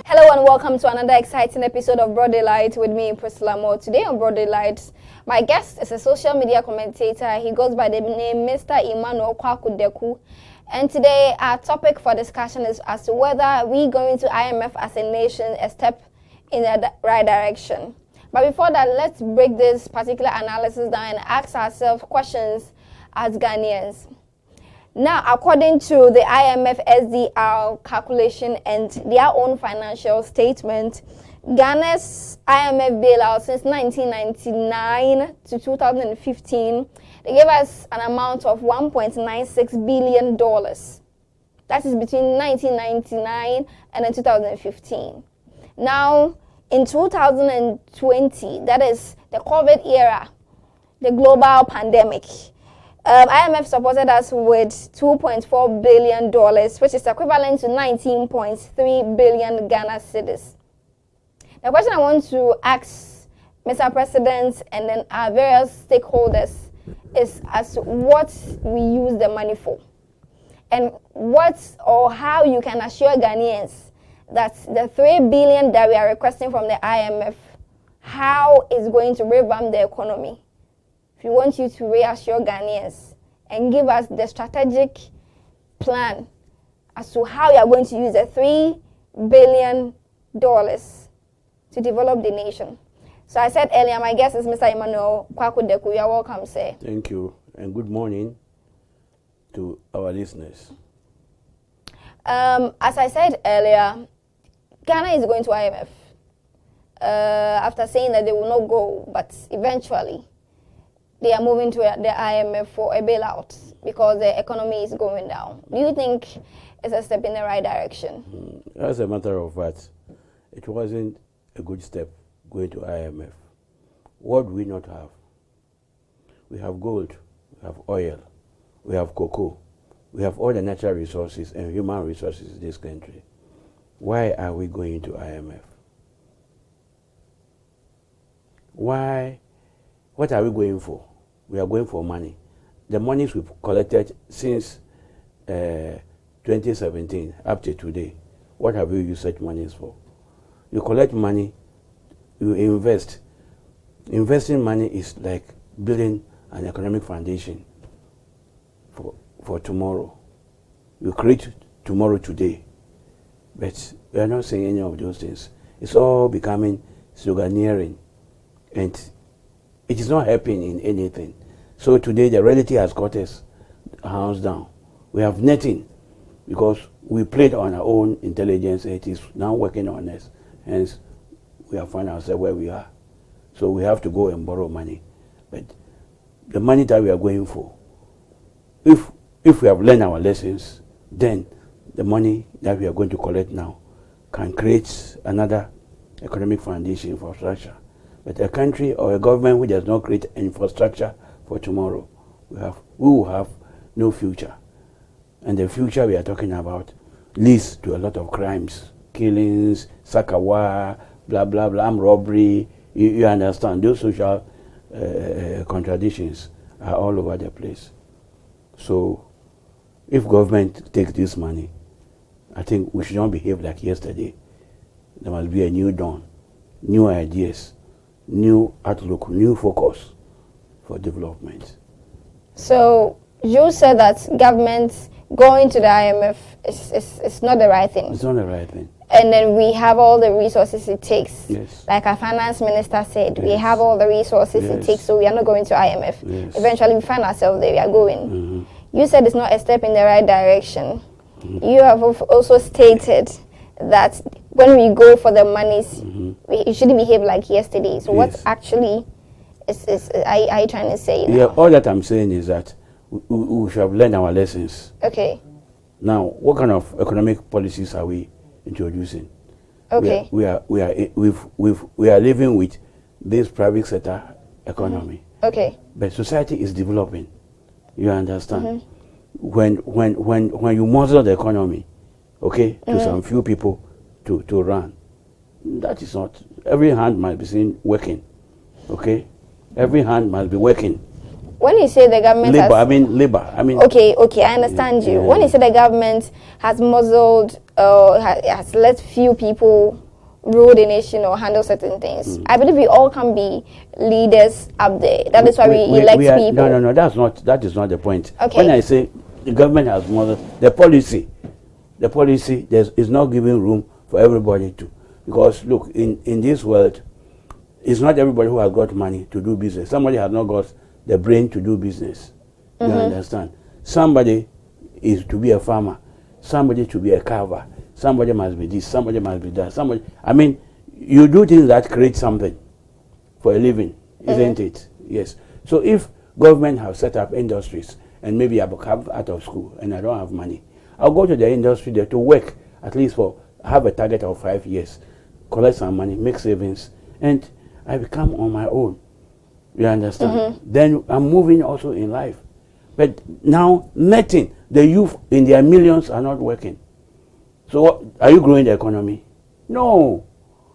Hello and welcome to another exciting episode of Broad Daylight with me, Priscilla Moore. Today on Broad Daylight, my guest is a social media commentator. He goes by the name Mr. Emmanuel Deku. And today our topic for discussion is as to whether we going to IMF as a nation a step in the right direction. But before that, let's break this particular analysis down and ask ourselves questions as Ghanaians. Now, according to the IMF SDR calculation and their own financial statement, Ghana's IMF bailout since 1999 to 2015, they gave us an amount of $1.96 billion. That is between 1999 and then 2015. Now, in 2020, that is the COVID era, the global pandemic, IMF supported us with $2.4 billion, which is equivalent to 19.3 billion Ghana cedis. The question I want to ask Mr. President and then our various stakeholders is as to what we use the money for, and what or how you can assure Ghanaians that the $3 billion that we are requesting from the IMF, how is going to revamp the economy. We want you to reassure Ghanaians and give us the strategic plan as to how you are going to use the $3 billion to develop the nation. So I said earlier, my guest is Mr. Emmanuel Deku. You are welcome, sir. Thank you, and good morning to our listeners. As I said earlier, Ghana is going to IMF. After saying that they will not go, but eventually they are moving to the IMF for a bailout because the economy is going down. Do you think it's a step in the right direction? As a matter of fact, it wasn't a good step going to IMF. What do we not have? We have gold, we have oil, we have cocoa, we have all the natural resources and human resources in this country. Why are we going to IMF? Why? What are we going for? We are going for money. The monies we've collected since 2017 up to today, what have you used such monies for? You collect money, you invest. Investing money is like building an economic foundation for tomorrow. You create tomorrow today. But we are not saying any of those things. It's all becoming sloganeering, and it is not helping in anything. So today the reality has got us hands down. We have nothing because we played on our own intelligence and it is now working on us. Hence, we have found ourselves where we are. So we have to go and borrow money. But the money that we are going for, if we have learned our lessons, then the money that we are going to collect now can create another economic foundation for infrastructure. But a country or a government which does not create infrastructure for tomorrow, we will have no future. And the future we are talking about leads to a lot of crimes, killings, sakawa, blah, blah, blah, armed robbery. You understand, those social contradictions are all over the place. So if government takes this money, I think we should not behave like yesterday. There must be a new dawn, new ideas, new outlook, new focus for development. So you said that government going to the IMF is not the right thing. It's not the right thing. And then we have all the resources it takes. Yes. Like our finance minister said, yes. we have all the resources it takes, so we are not going to IMF. Yes. Eventually we find ourselves there, we are going. You said it's not a step in the right direction. You have also stated that when we go for the monies, we shouldn't behave like yesterday. So what actually are you trying to say now? Yeah, all that I'm saying is that we should have learned our lessons. Okay. Now, what kind of economic policies are we introducing? Okay. We are living with this private sector economy. Okay. But society is developing. You understand? When you muzzle the economy, okay, to some few people to run, that is not. Every hand must be seen working. Okay, every hand must be working. When you say the government labor, has... labor. Okay, I understand you. Yeah. When you say the government has muzzled, has let few people rule the nation or handle certain things, I believe we all can be leaders up there. That is why we elect people. No, that is not the point. Okay. When I say the government has muzzled, the policy is not giving room for everybody to. Because look, in this world, it's not everybody who has got money to do business. Somebody has not got the brain to do business. You understand? Somebody is to be a farmer. Somebody to be a carver. Somebody must be this. Somebody must be that. You do things that create something for a living, isn't it? Yes. So if government have set up industries, and maybe I come out of school and I don't have money, I'll go to the industry there to work at least have a target of 5 years, collect some money, make savings, and I become on my own. You understand? Then I'm moving also in life. But now, nothing. The youth in their millions are not working. So what, are you growing the economy? No.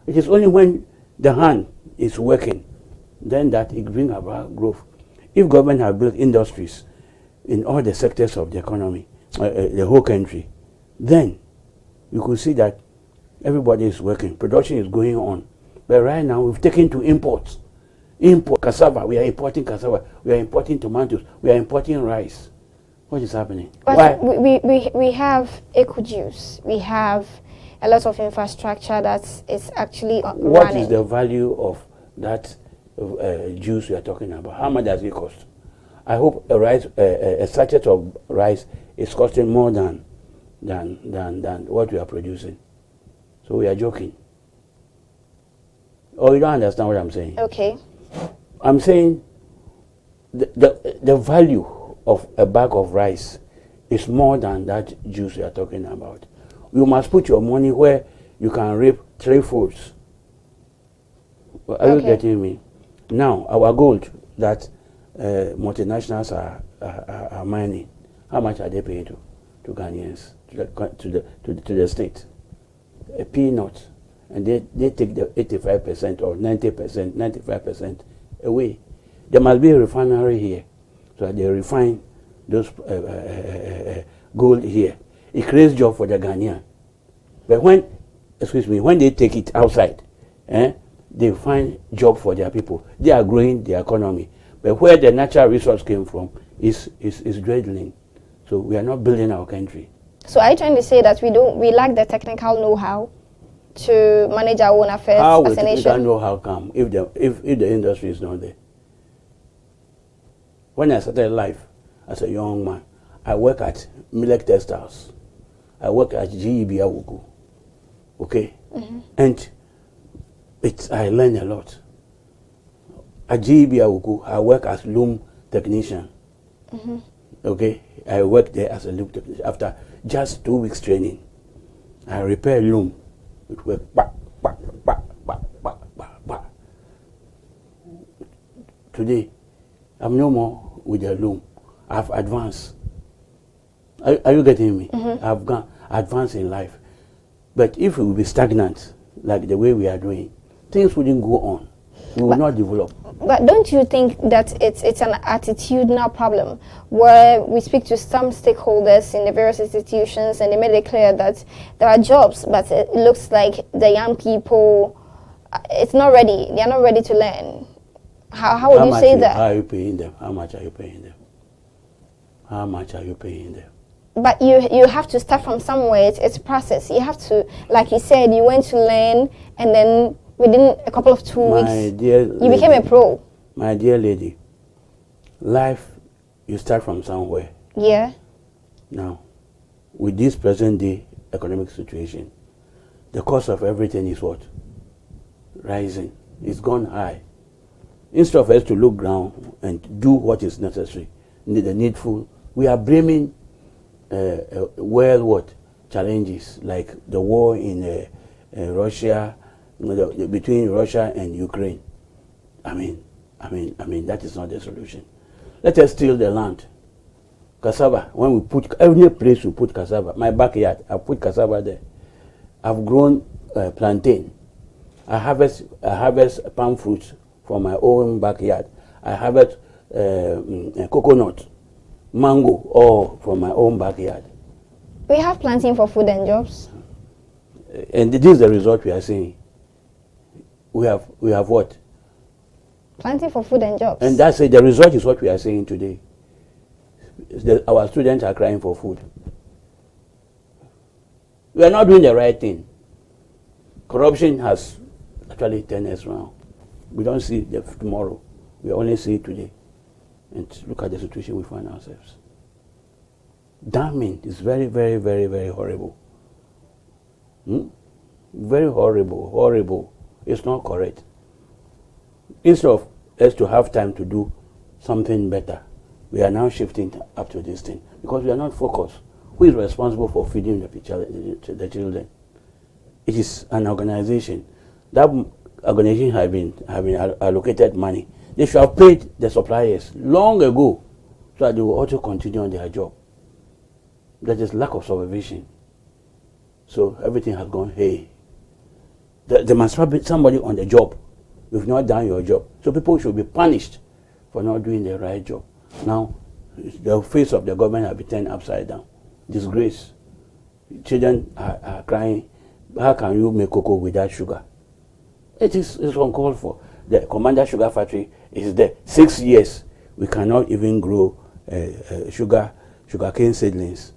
It is only when the hand is working, then that it brings about growth. If government have built industries in all the sectors of the economy, the whole country, then you could see that everybody is working. Production is going on. But right now, we've taken to imports. Import cassava. We are importing cassava. We are importing tomatoes. We are importing rice. What is happening? But why? We have eco juice. We have a lot of infrastructure that is actually running. What is the value of that juice we are talking about? How much does it cost? I hope a sachet of rice is costing more than what we are producing. So we are joking. Oh, you don't understand what I'm saying? Okay. I'm saying the value of a bag of rice is more than that juice you are talking about. You must put your money where you can reap 3 folds. Are you getting me? Now, our gold that multinationals are mining, how much are they paying to Ghanaians, to the state? A peanut. And they take the 85% or 90%, 95% away. There must be a refinery here, so that they refine those gold here. It creates job for the Ghanaian. But when they take it outside, they find job for their people. They are growing the economy. But where the natural resource came from is dwindling. So we are not building our country. So are you trying to say that we lack the technical know-how to manage our own affairs as a nation? How will know-how come if the industry is not there? When I started life as a young man, I work at Milk Textiles. I work at gov't. Okay? And I learned a lot. At gov't, I work as loom technician. Okay? I worked there as a loom technician. After just 2 weeks training, I repair loom. It worked. Today, I'm no more with the loom. I've advanced. Are you getting me? I've gone advanced in life. But if we will be stagnant, like the way we are doing, things wouldn't go on. We will not develop. But don't you think that it's an attitudinal problem where we speak to some stakeholders in the various institutions and they made it clear that there are jobs, but it looks like the young people, it's not ready. They are not ready to learn. How would you say that? How are you paying them? How much are you paying them? How much are you paying them? But you have to start from somewhere. It's a process. You have to, like you said, you went to learn and then within a couple of 2 weeks, you became a pro. My dear lady, life, you start from somewhere. Yeah. Now, with this present day economic situation, the cost of everything is what? Rising. It's gone high. Instead of us to look down and do what is necessary, the needful, we are blaming world challenges like the war in Russia, between Russia and Ukraine. I mean, that is not the solution. Let us steal the land. Cassava, when we put, every place we put cassava, my backyard, I put cassava there. I've grown plantain. I harvest palm fruits from my own backyard. I harvest coconut, mango, all from my own backyard. We have planting for food and jobs. And this is the result we are seeing. We have what? Planting for food and jobs. And that's it. The result is what we are seeing today. Our students are crying for food. We are not doing the right thing. Corruption has actually turned us around. We don't see the tomorrow. We only see it today. And look at the situation we find ourselves. Damning is very, very, very, very horrible. Very horrible. It's not correct. Instead of us to have time to do something better, we are now shifting up to this thing because we are not focused. Who is responsible for feeding the children? It is an organization. That organization have been allocated money. They should have paid the suppliers long ago so that they will also continue on their job. There is lack of supervision. So everything has gone hey. There must be somebody on the job. You've not done your job. So people should be punished for not doing the right job. Now, the face of the government has been turned upside down. Disgrace. Children are crying. How can you make cocoa without sugar? It's uncalled for. The Commander Sugar Factory is there. 6 years. We cannot even grow sugarcane seedlings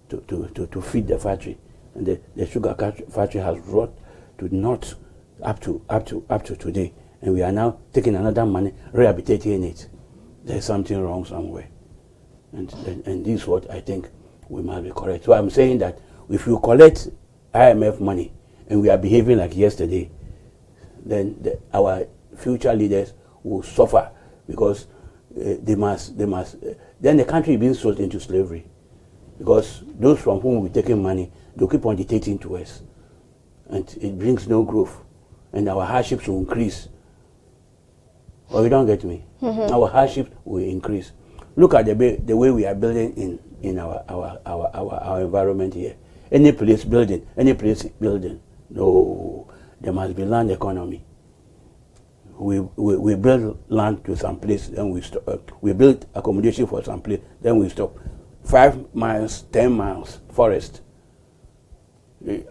to feed the factory. And the sugar factory has brought to not up to today. And we are now taking another money, rehabilitating it. There's something wrong somewhere. And this is what I think we must be correct. So I'm saying that if you collect IMF money and we are behaving like yesterday, then our future leaders will suffer because they must. Then the country is being sold into slavery because those from whom we're taking money, they'll keep on dictating to us, and it brings no growth, and our hardships will increase. Or you don't get me? Our hardships will increase. Look at the way we are building in our environment here. Any place building. No, there must be land economy. We build land to some place, then we stop. We build accommodation for some place, then we stop. 5 miles, 10 miles, forest.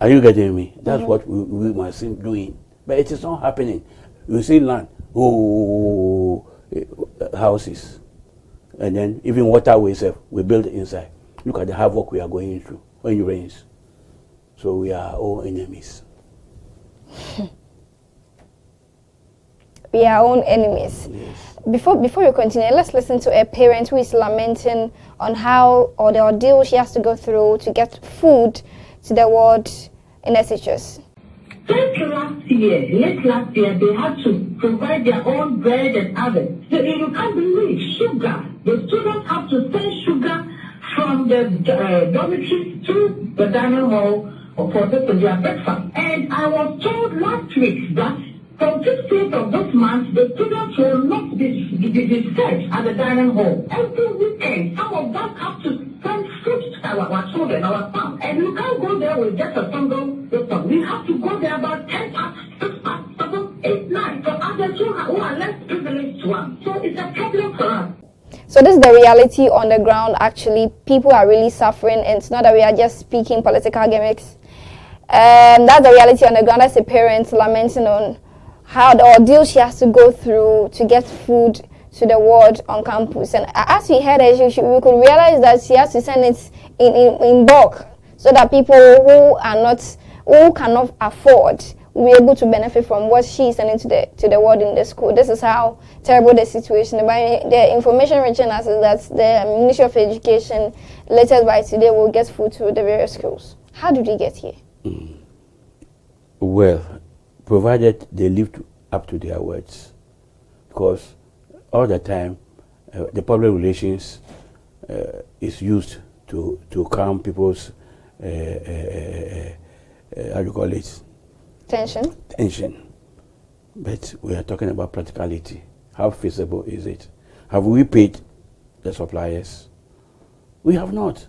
Are you getting me? That's what we must be doing. But it is not happening. You see land, houses, and then even waterways, we build inside. Look at the havoc we are going through when it rains. So we are all enemies. We are our own enemies. Yes. Before you continue, let's listen to a parent who is lamenting on how or the ordeal she has to go through to get food to the ward in SHS. Late last year, they had to provide their own bread and others. So you can't believe sugar. The students have to send sugar from the dormitories to the dining hall for their breakfast. And I was told last week that from 15th of this month, the students will not be fed at the dining hall. Every weekend, some of them have to send food to our children, our son. And you can't go there with just a single person. We have to go there about 10 past, 6 past, 7, 8, 9 for others who are less privileged to us. So it's a problem for us. So this is the reality on the ground. Actually, people are really suffering, and it's not that we are just speaking political gimmicks. That's the reality on the ground. As a parent lamenting on how the ordeal she has to go through to get food to the ward on campus. And as we heard her, we could realize that she has to send it in bulk so that people who cannot afford will be able to benefit from what she is sending to the ward in the school. This is how terrible the situation is. The information reaching us is that the Ministry of Education, latest by today, will get food to the various schools. How did we get here? Well, provided they live up to their words, because all the time the public relations is used to calm people's how do you call it? Tension. But we are talking about practicality. How feasible is it? Have we paid the suppliers? We have not.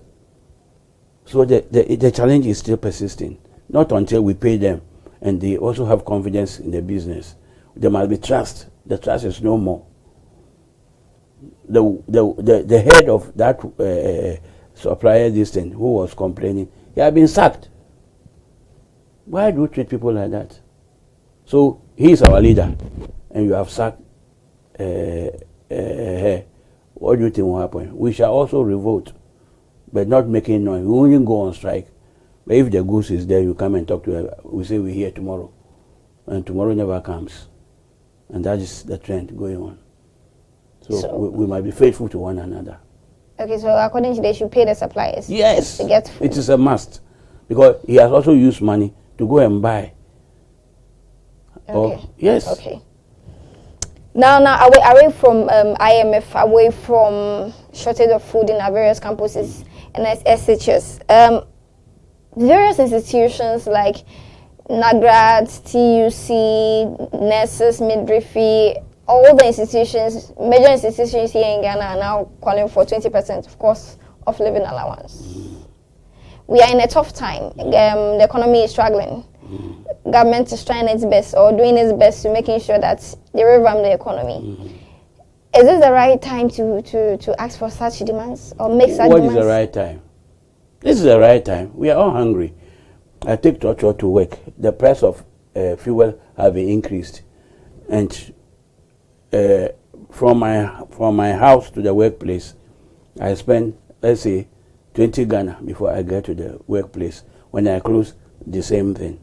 So the challenge is still persisting. Not until we pay them and they also have confidence in the business. There must be trust. The trust is no more. the head of that supplier distant who was complaining, he had been sacked. Why do you treat people like that? So he is our leader, and you have sacked her. What do you think will happen? We shall also revolt, but not making noise. We won't go on strike. But if the goose is there, you come and talk to her. We say we're here tomorrow, and tomorrow never comes, and that is the trend going on. So we might be faithful to one another. Okay, so according to they should pay the suppliers. Yes, to get food. It is a must, because he has also used money to go and buy. Okay. Yes. Okay. Now away from IMF, away from shortage of food in our various campuses and SHS, various institutions like NAGRAD, TUC, nurses, midwifery, all the institutions, major institutions here in Ghana are now calling for 20%, of course, of living allowance. We are in a tough time. The economy is struggling. Government is trying its best or doing its best to making sure that they revamp the economy. Is this the right time to ask for such demands or make such demands? What is the right time? This is the right time. We are all hungry. I take torture to work. The price of fuel have been increased, and from my house to the workplace, I spend, let's say, 20 Ghana before I get to the workplace. When I close, the same thing.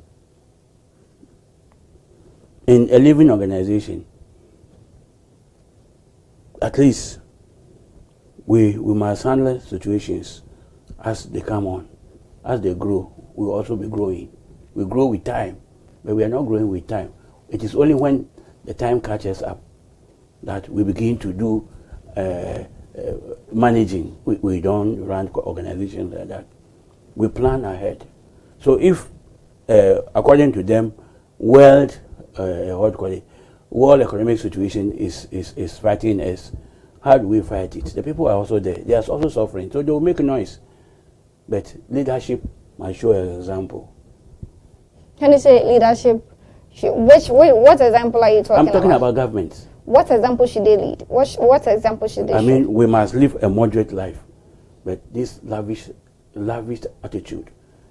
In a living organization, at least we must handle situations as they come on. As they grow, we will also be growing. We grow with time, but we are not growing with time. It is only when the time catches up that we begin to do managing. We don't run organizations like that. We plan ahead. So if, according to them, world economic situation is fighting us, how do we fight it? The people are also there. They are also suffering, so they will make noise. But leadership must show an example. Can you say leadership? What example are you talking about? I'm talking about governments. What example should they lead? What example should they show? I mean, we must live a moderate life. But this lavish attitude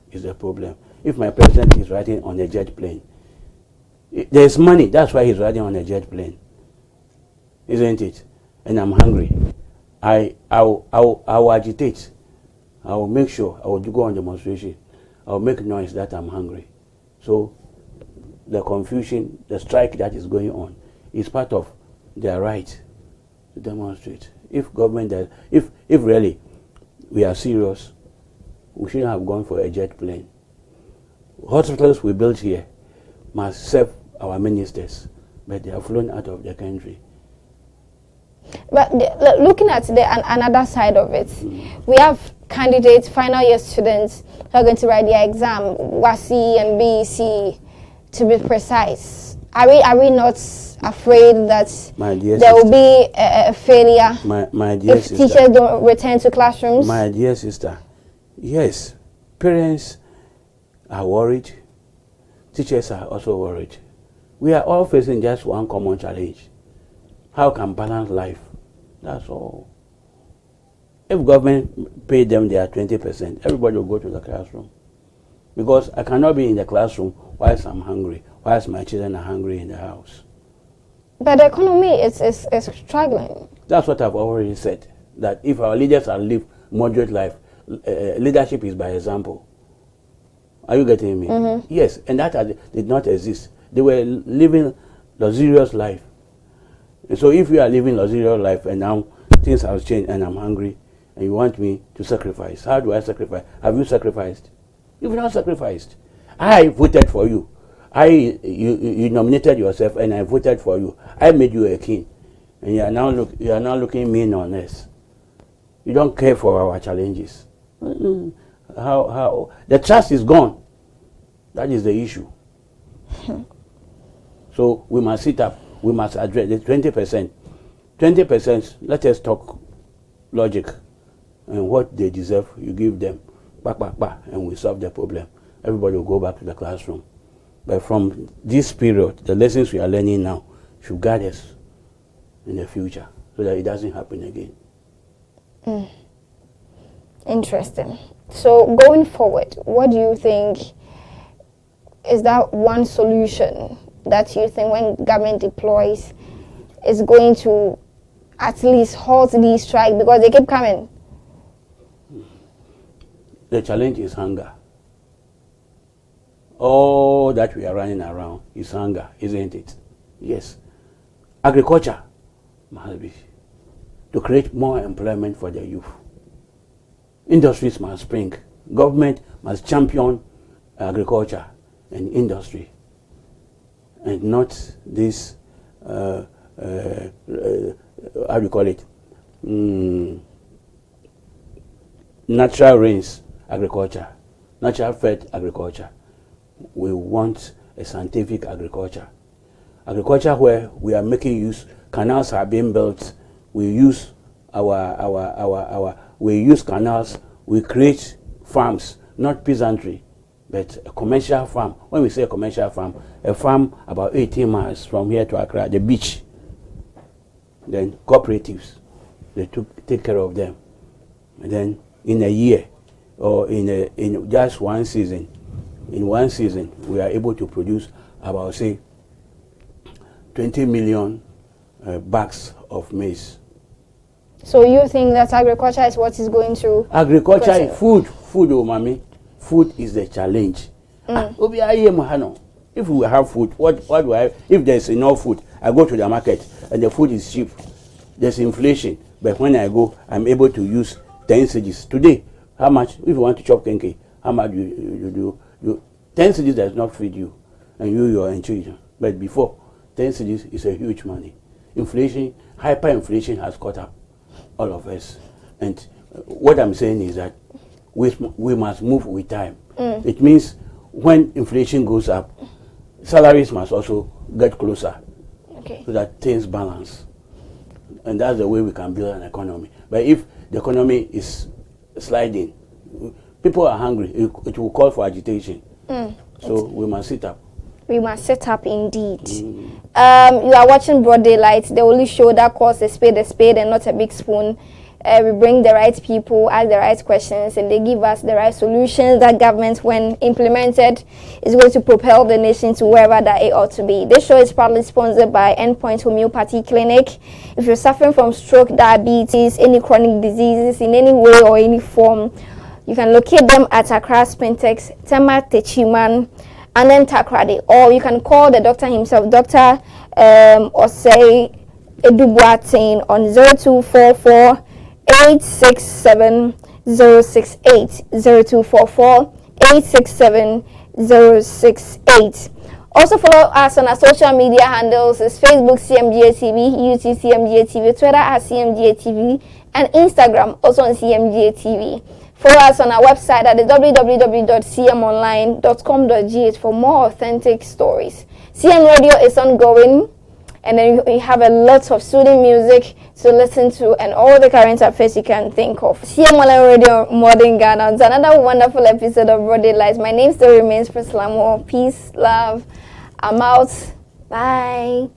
is the problem. If my president is riding on a jet plane, there's money, that's why he's riding on a jet plane. Isn't it? And I'm hungry. I will agitate. I will make sure I will go on demonstration. I will make noise that I'm hungry. So the confusion, the strike that is going on is part of their right to demonstrate. If government does, if really we are serious, we shouldn't have gone for a jet plane. Hospitals we built here must serve our ministers, but they are flown out of the country. But looking at another side of it, we have candidates, final year students who are going to write their exam, WASI and BEC, to be precise. Are we not afraid that there will be a failure my dear if sister, teachers don't return to classrooms? My dear sister, yes, parents are worried, teachers are also worried. We are all facing just one common challenge. How can balance life? That's all. If government pay them their 20%, everybody will go to the classroom. Because I cannot be in the classroom whilst I'm hungry, whilst my children are hungry in the house. But the economy is struggling. That's what I've already said. That if our leaders are live moderate life, leadership is by example. Are you getting me? Yes, and that did not exist. They were living luxurious life. And so if you are living luxurious life and now things have changed and I'm hungry and you want me to sacrifice, how do I sacrifice? Have you sacrificed? You've not sacrificed. I voted for you. You nominated yourself and I voted for you. I made you a king. And you are now looking mean on us. You don't care for our challenges. How the trust is gone. That is the issue. So we must sit up. We must address the 20%. 20%, let us talk logic. And what they deserve, you give them. And we solve the problem. Everybody will go back to the classroom. But from this period, the lessons we are learning now should guide us in the future. So so that it doesn't happen again. Interesting. So going forward, what do you think is that one solution that you think when government deploys is going to at least halt these strikes because they keep coming? The challenge is hunger. All that we are running around is hunger, isn't it? Yes. Agriculture must be to create more employment for the youth. Industries must spring. Government must champion agriculture and industry, and not this how do you call it? Natural rains agriculture, natural fed agriculture. We want a scientific agriculture. Agriculture where we are making use, canals are being built, we use we use canals, we create farms, not peasantry, but a commercial farm. When we say a commercial farm, a farm about 18 miles from here to Accra, the beach. Then cooperatives, they take care of them. And then in a year, or in just one season, we are able to produce about, say, 20 million bags of maize. So you think that agriculture is what is going to... Agriculture is food, oh mommy. Food is the challenge. If we have food, what do I have? If there's enough food, I go to the market and the food is cheap. There's inflation, but when I go, I'm able to use 10 cedis. Today, how much? If you want to chop kenke, how much you do? 10 cedis does not feed you, and you are in children. But before, 10 cedis is a huge money. Inflation, hyperinflation has caught up all of us. And what I'm saying is that we must move with time. It means when inflation goes up, salaries must also get closer, so that things balance. And that's the way we can build an economy. But if the economy is sliding, people are hungry, it will call for agitation. So we must sit up. We must set up indeed. You are watching Broad Daylight, the only show that calls a spade and not a big spoon. We bring the right people, ask the right questions, and they give us the right solutions that government, when implemented, is going to propel the nation to wherever that it ought to be. This show is proudly sponsored by Endpoint Homeopathy Clinic. If you're suffering from stroke, diabetes, any chronic diseases in any way or any form, you can locate them at Accra Spintex, Tema Techiman, and then Takrade, or you can call the doctor himself, Dr. Osei Edubuatin, on 0244 867 068, 0244 867 068. Also follow us on our social media handles. It's Facebook CMGA TV, YouTube CMGA TV, Twitter at CMGA TV, and Instagram also on CMGA TV. Follow us on our website at www.cmonline.com.gh for more authentic stories. CM Radio is ongoing, and then we have a lot of soothing music to listen to and all the current affairs you can think of. CM Online Radio Modern Ghana. It's another wonderful episode of Broad Daylight. My name still remains Priscilla Moore. Peace, love. I'm out. Bye.